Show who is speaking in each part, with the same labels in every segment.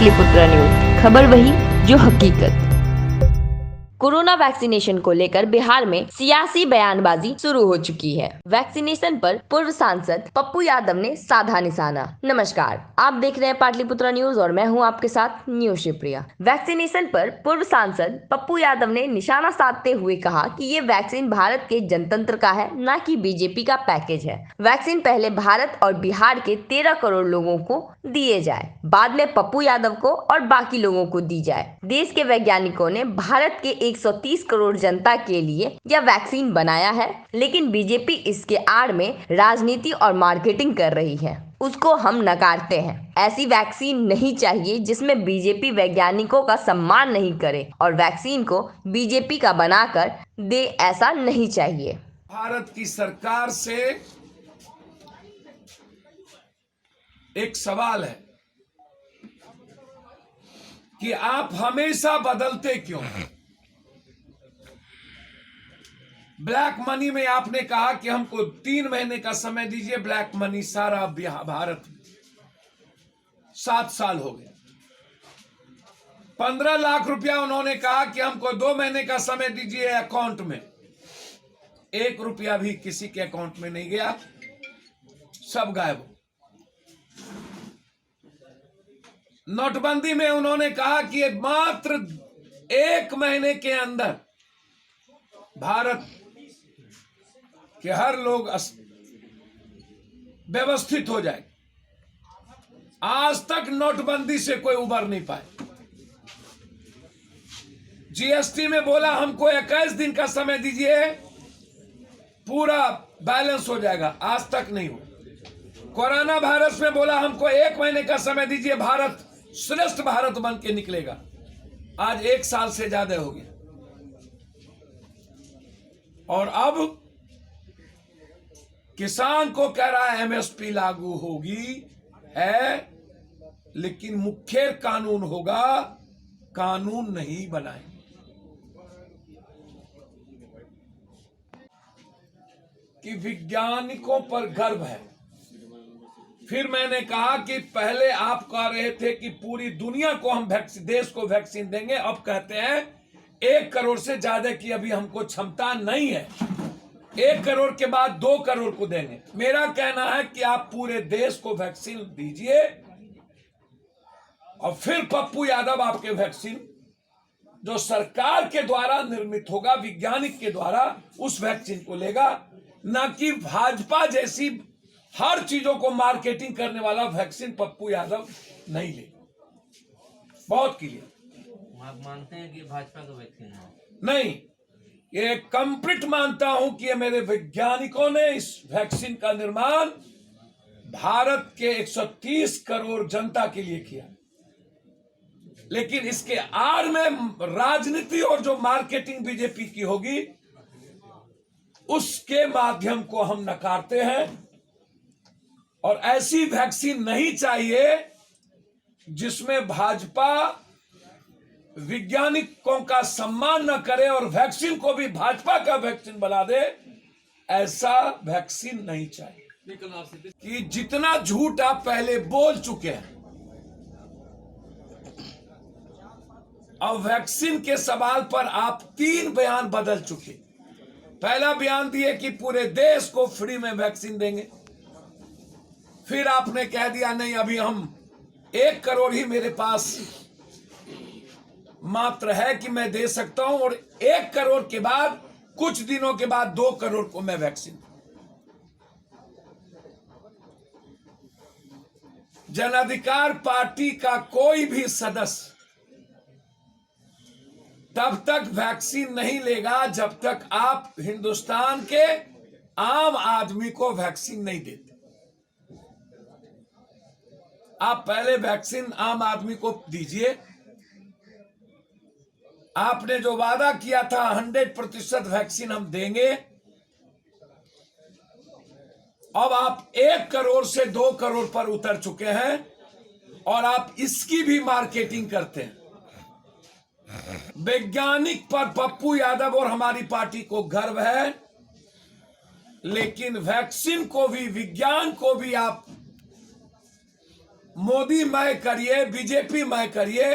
Speaker 1: Pataliputra news, खबर वही जो हकीकत। कोरोना वैक्सीनेशन को लेकर बिहार में सियासी बयानबाजी शुरू हो चुकी है। वैक्सीनेशन पर पूर्व सांसद पप्पू यादव ने साधा निशाना। नमस्कार, आप देख रहे हैं पाटलिपुत्र न्यूज और मैं हूं आपके साथ न्यूज शिवप्रिया। वैक्सीनेशन पर पूर्व सांसद पप्पू यादव ने निशाना साधते हुए कहा कि ये वैक्सीन भारत के जनतंत्र का है, न कि बीजेपी का पैकेज है। वैक्सीन पहले भारत और बिहार के 13 करोड़ लोगों को दिए जाए, बाद में पप्पू यादव को और बाकी लोगों को दी जाए। देश के वैज्ञानिकों ने भारत के 130 करोड़ जनता के लिए यह वैक्सीन बनाया है, लेकिन बीजेपी इसके आड़ में राजनीति और मार्केटिंग कर रही है। उसको हम नकारते हैं। ऐसी वैक्सीन नहीं चाहिए जिसमें बीजेपी वैज्ञानिकों का सम्मान नहीं करे और वैक्सीन को बीजेपी का बनाकर दे, ऐसा नहीं चाहिए।
Speaker 2: भारत की सरकार से एक सवाल है कि आप हमेशा बदलते क्यों हैं? ब्लैक मनी में आपने कहा कि हमको 3 महीने का समय दीजिए, ब्लैक मनी सारा भारत में 7 साल हो गए। 15 लाख रुपया उन्होंने कहा कि हमको 2 महीने का समय दीजिए अकाउंट में। 1 रुपया भी किसी के अकाउंट में नहीं गया, सब गायब। नोटबंदी में उन्होंने कहा कि मात्र 1 महीने के अंदर भारत के हर लोग व्यवस्थित हो जाए। आज तक नोटबंदी से कोई उबर नहीं पाए। जीएसटी में बोला हमको 21 दिन का समय दीजिए, पूरा बैलेंस हो जाएगा, आज तक नहीं हो। कोरोना वायरस में बोला हमको 1 महीने का समय दीजिए, भारत श्रेष्ठ भारत बन के निकलेगा, आज 1 साल से ज्यादा हो गया। और अब किसान को कह रहा है एमएसपी लागू होगी है, लेकिन मुख्य कानून होगा, कानून नहीं बनाए। कि वैज्ञानिकों पर गर्व है। फिर मैंने कहा कि पहले आप कह रहे थे कि पूरी दुनिया को हम देश को वैक्सीन देंगे, अब कहते हैं 1 करोड़ से ज्यादा की अभी हमको क्षमता नहीं है, 1 करोड़ के बाद 2 करोड़ को देंगे। मेरा कहना है कि आप पूरे देश को वैक्सीन दीजिए और फिर पप्पू यादव आपके वैक्सीन जो सरकार के द्वारा निर्मित होगा, वैज्ञानिक के द्वारा, उस वैक्सीन को लेगा, ना कि भाजपा जैसी हर चीजों को मार्केटिंग करने वाला वैक्सीन पप्पू यादव नहीं ले। बहुत क्लियर।
Speaker 3: आप मानते हैं कि भाजपा का वैक्सीन है?
Speaker 2: नहीं, ये कंप्लीट मानता हूं कि ये मेरे वैज्ञानिकों ने इस वैक्सीन का निर्माण भारत के 130 करोड़ जनता के लिए किया, लेकिन इसके आड़ में राजनीति और जो मार्केटिंग बीजेपी की होगी, उसके माध्यम को हम नकारते हैं। और ऐसी वैक्सीन नहीं चाहिए जिसमें भाजपा वैज्ञानिकों का सम्मान न करे और वैक्सीन को भी भाजपा का वैक्सीन बना दे। ऐसा वैक्सीन नहीं चाहिए। कि जितना झूठ आप पहले बोल चुके हैं, अब वैक्सीन के सवाल पर आप 3 बयान बदल चुके। पहला बयान दिए कि पूरे देश को फ्री में वैक्सीन देंगे, फिर आपने कह दिया नहीं, अभी हम 1 करोड़ ही मेरे पास मात्र है कि मैं दे सकता हूं, और 1 करोड़ के बाद कुछ दिनों के बाद 2 करोड़ को मैं वैक्सीन। जन अधिकार पार्टी का कोई भी सदस्य तब तक वैक्सीन नहीं लेगा जब तक आप हिंदुस्तान के आम आदमी को वैक्सीन नहीं देते। आप पहले वैक्सीन आम आदमी को दीजिए। आपने जो वादा किया था 100% वैक्सीन हम देंगे, अब आप 1 करोड़ से 2 करोड़ पर उतर चुके हैं और आप इसकी भी मार्केटिंग करते हैं। वैज्ञानिक पर पप्पू यादव और हमारी पार्टी को गर्व है, लेकिन वैक्सीन को भी, विज्ञान को भी आप मोदी मय करिए, बीजेपी मय करिए,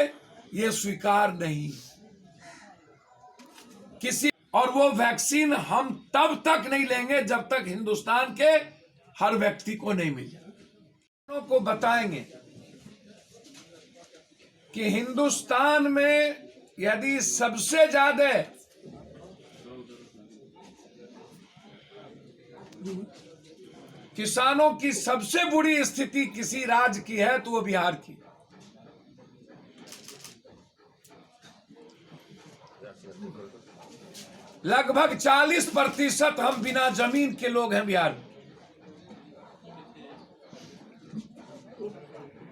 Speaker 2: ये स्वीकार नहीं किसी। और वो वैक्सीन हम तब तक नहीं लेंगे जब तक हिंदुस्तान के हर व्यक्ति को नहीं मिले। को बताएंगे कि हिंदुस्तान में यदि सबसे ज्यादा किसानों की सबसे बुरी स्थिति किसी राज्य की है तो वो बिहार की। लगभग 40% हम बिना जमीन के लोग हैं बिहार में,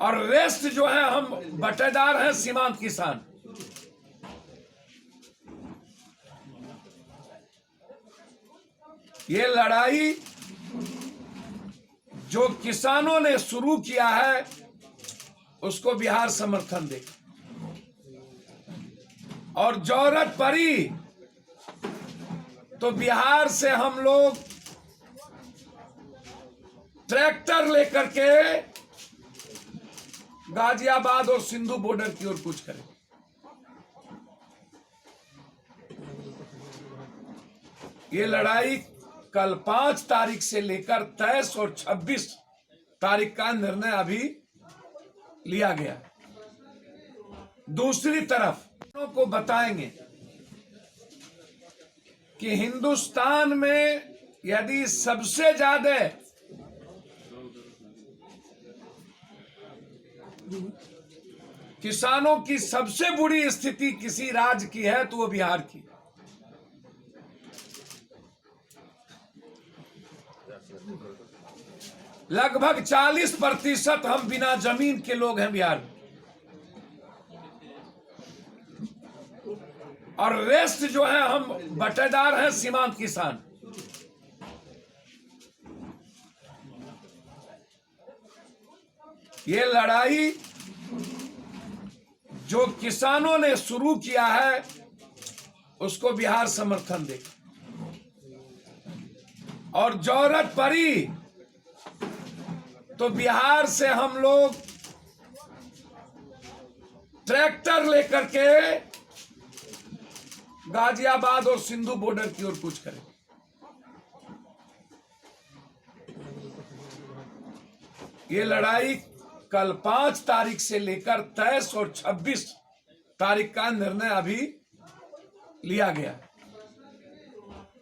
Speaker 2: और रेस्ट जो है हम बटेदार हैं, सीमांत किसान। ये लड़ाई जो किसानों ने शुरू किया है उसको बिहार समर्थन दे, और जरूरत पड़ी तो बिहार से हम लोग ट्रैक्टर लेकर के गाजियाबाद और सिंधु बॉर्डर की ओर कूच करें। ये लड़ाई कल 5 तारीख से लेकर 23 और 26 तारीख का निर्णय अभी लिया गया। दूसरी तरफ को बताएंगे कि हिंदुस्तान में यदि सबसे ज्यादा किसानों की सबसे बुरी स्थिति किसी राज्य की है तो वो बिहार की। लगभग 40% हम बिना जमीन के लोग हैं बिहार में, और रेस्ट जो है हम बटेदार हैं, सीमांत किसान। ये लड़ाई जो किसानों ने शुरू किया है उसको बिहार समर्थन दे, और जरूरत पड़ी तो बिहार से हम लोग ट्रैक्टर लेकर के गाजियाबाद और सिंधु बॉर्डर की ओर कूच करें। ये लड़ाई कल 5 तारीख से लेकर 23 और 26 तारीख का निर्णय अभी लिया गया।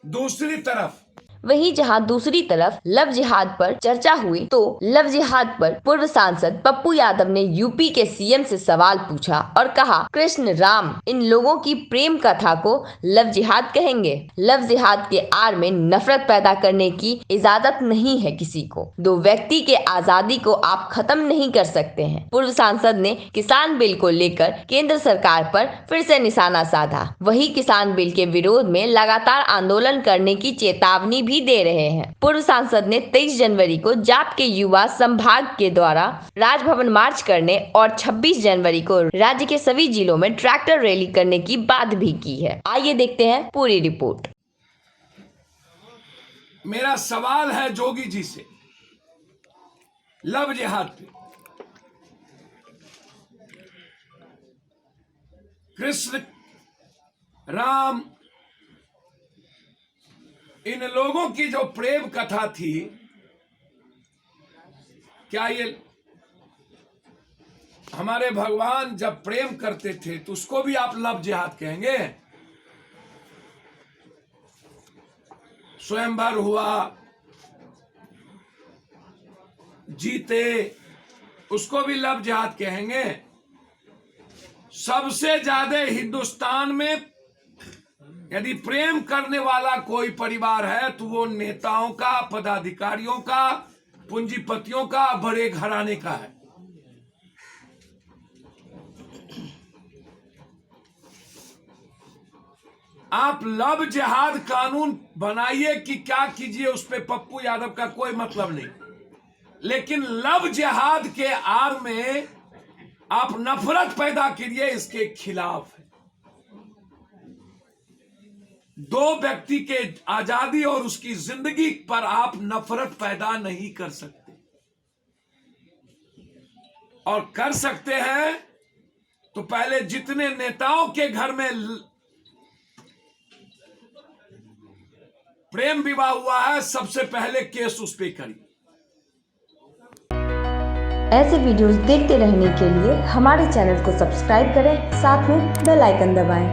Speaker 2: दूसरी तरफ
Speaker 1: वहीं जहां दूसरी तरफ लव जिहाद पर चर्चा हुई तो लव जिहाद पर पूर्व सांसद पप्पू यादव ने यूपी के सीएम से सवाल पूछा और कहा, कृष्ण राम इन लोगों की प्रेम कथा को लव जिहाद कहेंगे। लव जिहाद के आड़ में नफरत पैदा करने की इजाजत नहीं है किसी को। दो व्यक्ति के आजादी को आप खत्म नहीं कर सकते हैं। पूर्व सांसद ने किसान बिल को लेकर केंद्र सरकार पर फिर से निशाना साधा। वही किसान बिल के विरोध में लगातार आंदोलन करने की चेतावनी भी दे रहे हैं। पूर्व सांसद ने 23 जनवरी को जाप के युवा संभाग के द्वारा राजभवन मार्च करने और 26 जनवरी को राज्य के सभी जिलों में ट्रैक्टर रैली करने की बात भी की है। आइए देखते हैं पूरी रिपोर्ट।
Speaker 2: मेरा सवाल है जोगी जी से, लव जिहाद पे कृष्ण राम इन लोगों की जो प्रेम कथा थी, क्या ये हमारे भगवान जब प्रेम करते थे तो उसको भी आप लव जिहाद कहेंगे? स्वयंवर हुआ, जीते, उसको भी लव जिहाद कहेंगे? सबसे ज्यादा हिंदुस्तान में यदि प्रेम करने वाला कोई परिवार है तो वो नेताओं का, पदाधिकारियों का, पूंजीपतियों का, बड़े घराने का है। आप लव जिहाद कानून बनाइए कि क्या कीजिए, उस पे पप्पू यादव का कोई मतलब नहीं, लेकिन लव जिहाद के आड़ में आप नफरत पैदा कीजिए, इसके खिलाफ है। दो व्यक्ति के आजादी और उसकी जिंदगी पर आप नफरत पैदा नहीं कर सकते। और कर सकते हैं तो पहले जितने नेताओं के घर में प्रेम विवाह हुआ है सबसे पहले केस उस पे करिए।
Speaker 1: ऐसे वीडियोस देखते रहने के लिए हमारे चैनल को सब्सक्राइब करें, साथ में बेल आइकन दबाएं।